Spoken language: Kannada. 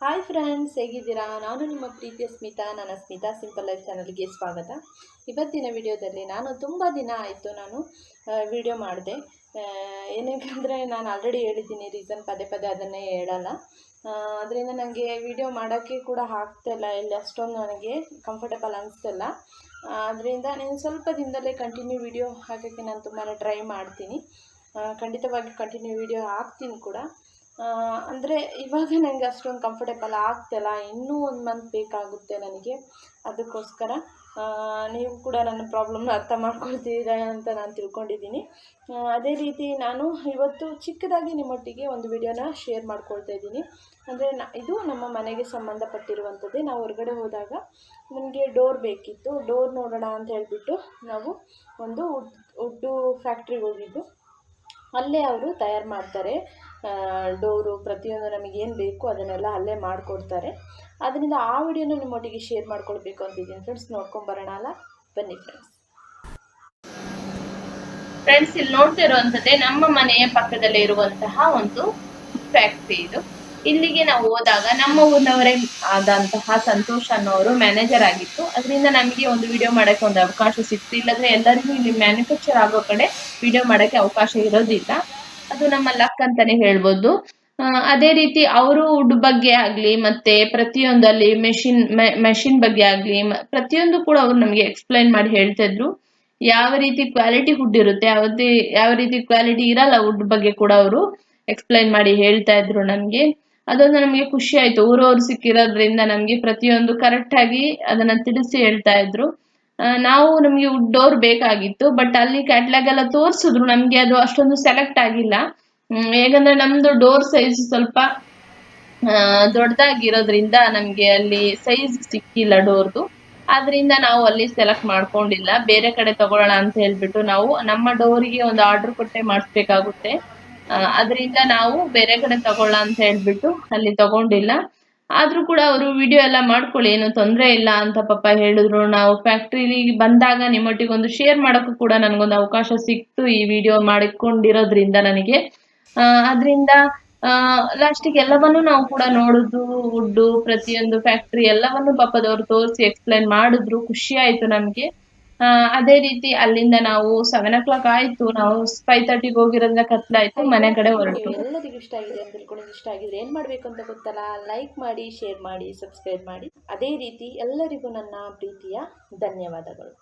ಹಾಯ್ ಫ್ರೆಂಡ್ಸ್, ಹೇಗಿದ್ದೀರಾ? ನಾನು ನಿಮ್ಮ ಪ್ರೀತಿಯ ಸ್ಮಿತಾ. ನನ್ನ ಸ್ಮಿತಾ ಸಿಂಪಲ್ ಲೈಫ್ ಚಾನಲ್ಗೆ ಸ್ವಾಗತ. ಇವತ್ತಿನ ವಿಡಿಯೋದಲ್ಲಿ ನಾನು ತುಂಬ ದಿನ ಆಯಿತು ವಿಡಿಯೋ ಮಾಡಿದೆ. ಏನಕ್ಕೆ ನಾನು ಆಲ್ರೆಡಿ ಹೇಳಿದ್ದೀನಿ, ರೀಸನ್ ಪದೇ ಪದೇ ಅದನ್ನೇ ಹೇಳಲ್ಲ. ಅದರಿಂದ ನನಗೆ ವಿಡಿಯೋ ಮಾಡೋಕ್ಕೆ ಕೂಡ ಆಗ್ತಾಯಿಲ್ಲ, ಇಲ್ಲಿ ಅಷ್ಟೊಂದು ನನಗೆ ಕಂಫರ್ಟಬಲ್ ಅನಿಸ್ತಿಲ್ಲ. ಅದರಿಂದ ನಾನು ಸ್ವಲ್ಪ ದಿನದಲ್ಲೇ ಕಂಟಿನ್ಯೂ ವಿಡಿಯೋ ಹಾಕೋಕ್ಕೆ ನಾನು ತುಂಬಾ ಟ್ರೈ ಮಾಡ್ತೀನಿ. ಖಂಡಿತವಾಗಿ ಕಂಟಿನ್ಯೂ ವಿಡಿಯೋ ಹಾಕ್ತೀನಿ ಕೂಡ. ಅಂದರೆ ಇವಾಗ ನನಗೆ ಅಷ್ಟೊಂದು ಕಂಫರ್ಟೇಬಲ್ ಆಗ್ತಿಲ್ಲ, ಇನ್ನೂ 1 ಮಂತ್ ಬೇಕಾಗುತ್ತೆ ನನಗೆ. ಅದಕ್ಕೋಸ್ಕರ ನೀವು ಕೂಡ ನನ್ನ ಪ್ರಾಬ್ಲಮ್ನ ಅರ್ಥ ಮಾಡ್ಕೊಳ್ತೀರಾ ಅಂತ ನಾನು ತಿಳ್ಕೊಂಡಿದ್ದೀನಿ. ಅದೇ ರೀತಿ ನಾನು ಇವತ್ತು ಚಿಕ್ಕದಾಗಿ ನಿಮ್ಮೊಟ್ಟಿಗೆ ಒಂದು ವಿಡಿಯೋನ ಶೇರ್ ಮಾಡ್ಕೊಳ್ತಾ ಇದ್ದೀನಿ. ಅಂದರೆ ಇದು ನಮ್ಮ ಮನೆಗೆ ಸಂಬಂಧಪಟ್ಟಿರುವಂಥದ್ದೇ. ನಾವು ಹೊರಗಡೆ ಹೋದಾಗ ನಮಗೆ ಡೋರ್ ಬೇಕಿತ್ತು. ಡೋರ್ ನೋಡೋಣ ಅಂತ ಹೇಳಿಬಿಟ್ಟು ನಾವು ಒಂದು ವುಡ್ಡು ಫ್ಯಾಕ್ಟ್ರಿಗೆ ಹೋಗಿದ್ದು. ಅಲ್ಲೇ ಅವರು ತಯಾರು ಮಾಡ್ತಾರೆ ಡೋರು, ಪ್ರತಿಯೊಂದು ನಮಗೇನು ಬೇಕು ಅದನ್ನೆಲ್ಲ ಅಲ್ಲೇ ಮಾಡಿಕೊಡ್ತಾರೆ. ಅದರಿಂದ ಆ ವಿಡಿಯೋನ ನಿಮ್ಮೊಟ್ಟಿಗೆ ಶೇರ್ ಮಾಡ್ಕೊಳ್ಬೇಕು ಅಂತಿದ್ದೀನಿ ಫ್ರೆಂಡ್ಸ್. ನೋಡ್ಕೊಂಬರೋಣ ಅಲ್ಲ, ಬನ್ನಿ ಫ್ರೆಂಡ್ಸ್. ಇಲ್ಲಿ ನೋಡ್ತಾ ಇರುವಂಥದ್ದೇ ನಮ್ಮ ಮನೆಯ ಪಕ್ಕದಲ್ಲೇ ಇರುವಂತಹ ಒಂದು ಫ್ಯಾಕ್ಟ್ರಿ ಇದು. ಇಲ್ಲಿಗೆ ನಾವು ಹೋದಾಗ ನಮ್ಮ ಊರಿನವರೇ ಆದಂತಹ ಸಂತೋಷ್ ಅನ್ನೋರು ಮ್ಯಾನೇಜರ್ ಆಗಿತ್ತು. ಅದರಿಂದ ನಮಗೆ ಒಂದು ವಿಡಿಯೋ ಮಾಡೋಕ್ಕೆ ಒಂದು ಅವಕಾಶ ಸಿಕ್ತು. ಇಲ್ಲಾಂದ್ರೆ ಎಲ್ಲರಿಗೂ ಇಲ್ಲಿ ಮ್ಯಾನುಫ್ಯಾಕ್ಚರ್ ಆಗೋ ಕಡೆ ವಿಡಿಯೋ ಮಾಡೋಕ್ಕೆ ಅವಕಾಶ ಇರೋದಿಲ್ಲ. ಅದು ನಮ್ಮ ಲಕ್ ಅಂತಾನೆ ಹೇಳ್ಬೋದು. ಅದೇ ರೀತಿ ಅವರು ವುಡ್ ಬಗ್ಗೆ ಆಗಲಿ, ಮತ್ತೆ ಪ್ರತಿಯೊಂದಲ್ಲಿ ಮೆಷಿನ್ ಬಗ್ಗೆ ಆಗಲಿ, ಪ್ರತಿಯೊಂದು ಕೂಡ ಅವ್ರು ನಮಗೆ ಎಕ್ಸ್ಪ್ಲೈನ್ ಮಾಡಿ ಹೇಳ್ತಾ ಇದ್ರು. ಯಾವ ರೀತಿ ಕ್ವಾಲಿಟಿ ವುಡ್ ಇರುತ್ತೆ, ಯಾವ ರೀತಿ ಕ್ವಾಲಿಟಿ ಇರಲ್ಲ ವುಡ್ ಬಗ್ಗೆ ಕೂಡ ಅವರು ಎಕ್ಸ್ಪ್ಲೈನ್ ಮಾಡಿ ಹೇಳ್ತಾ ಇದ್ರು ನಮಗೆ. ಅದೊಂದು ನಮಗೆ ಖುಷಿ ಆಯ್ತು. ಊರವ್ರು ಸಿಕ್ಕಿರೋದ್ರಿಂದ ನಮಗೆ ಪ್ರತಿಯೊಂದು ಕರೆಕ್ಟ್ ಆಗಿ ಅದನ್ನ ತಿಳಿಸಿ ಹೇಳ್ತಾ ಇದ್ರು. ನಮಗೆ ವುಡ್ ಡೋರ್ ಬೇಕಾಗಿತ್ತು, ಬಟ್ ಅಲ್ಲಿ ಕ್ಯಾಟ್ಲಾಗ್ ಎಲ್ಲ ತೋರಿಸಿದ್ರು. ನಮಗೆ ಅದು ಅಷ್ಟೊಂದು ಸೆಲೆಕ್ಟ್ ಆಗಿಲ್ಲ. ಹೇಗಂದ್ರೆ ನಮ್ದು ಡೋರ್ ಸೈಜ್ ಸ್ವಲ್ಪ ದೊಡ್ಡದಾಗಿರೋದ್ರಿಂದ ನಮಗೆ ಅಲ್ಲಿ ಸೈಜ್ ಸಿಕ್ಕಿಲ್ಲ ಡೋರ್ದು. ಆದ್ರಿಂದ ನಾವು ಅಲ್ಲಿ ಸೆಲೆಕ್ಟ್ ಮಾಡ್ಕೊಂಡಿಲ್ಲ. ಬೇರೆ ಕಡೆ ತಗೊಳ್ಳೋಣ ಅಂತ ಹೇಳ್ಬಿಟ್ಟು ನಾವು ನಮ್ಮ ಡೋರಿಗೆ ಒಂದು ಆರ್ಡರ್ ಕೊಟ್ಟೆ ಮಾಡಿಸ್ಬೇಕಾಗುತ್ತೆ. ಅದರಿಂದ ನಾವು ಬೇರೆ ಕಡೆ ತಗೊಳ್ಳೋಣ ಅಂತ ಹೇಳ್ಬಿಟ್ಟು ಅಲ್ಲಿ ತಗೊಂಡಿಲ್ಲ. ಆದ್ರೂ ಕೂಡ ಅವರು ವಿಡಿಯೋ ಎಲ್ಲ ಮಾಡ್ಕೊಳ್ಳಿ, ಏನು ತೊಂದರೆ ಇಲ್ಲ ಅಂತ ಪಾಪ ಹೇಳಿದ್ರು. ನಾವು ಫ್ಯಾಕ್ಟ್ರಿಲಿ ಬಂದಾಗ ನಿಮ್ಮೊಟ್ಟಿಗೆ ಒಂದು ಶೇರ್ ಮಾಡೋಕ್ಕೂ ಕೂಡ ನನಗೊಂದು ಅವಕಾಶ ಸಿಕ್ತು ಈ ವಿಡಿಯೋ ಮಾಡಿಕೊಂಡಿರೋದ್ರಿಂದ ನನಗೆ. ಅದರಿಂದ ಲಾಸ್ಟಿಗೆ ಎಲ್ಲವನ್ನೂ ನಾವು ಕೂಡ ನೋಡಿದ್ದು, ವುಡ್ಡು ಪ್ರತಿಯೊಂದು ಫ್ಯಾಕ್ಟ್ರಿ ಎಲ್ಲವನ್ನು ಪಾಪದವ್ರು ತೋರಿಸಿ ಎಕ್ಸ್ಪ್ಲೈನ್ ಮಾಡಿದ್ರು. ಖುಷಿ ಆಯ್ತು ನಮಗೆ. ಅದೇ ರೀತಿ ಅಲ್ಲಿಂದ ನಾವು 7 o'clock ಆಯ್ತು. ನಾವು 5:30ಗೆ ಹೋಗಿರೋದ್ರಿಂದ ಕತ್ಲಾಯ್ತು, ಮನೆ ಕಡೆ ಹೊರಟು. ಎಲ್ಲರಿಗೂ ಇಷ್ಟ ಆಗಿದೆ ಅಂತ ತಿಳ್ಕೊಂಡು, ಇಷ್ಟ ಆಗಿದ್ರೆ ಏನು ಮಾಡಬೇಕು ಅಂತ ಗೊತ್ತಲ್ಲ, ಲೈಕ್ ಮಾಡಿ, ಶೇರ್ ಮಾಡಿ, ಸಬ್ಸ್ಕ್ರೈಬ್ ಮಾಡಿ. ಅದೇ ರೀತಿ ಎಲ್ಲರಿಗೂ ನನ್ನ ಪ್ರೀತಿಯ ಧನ್ಯವಾದಗಳು.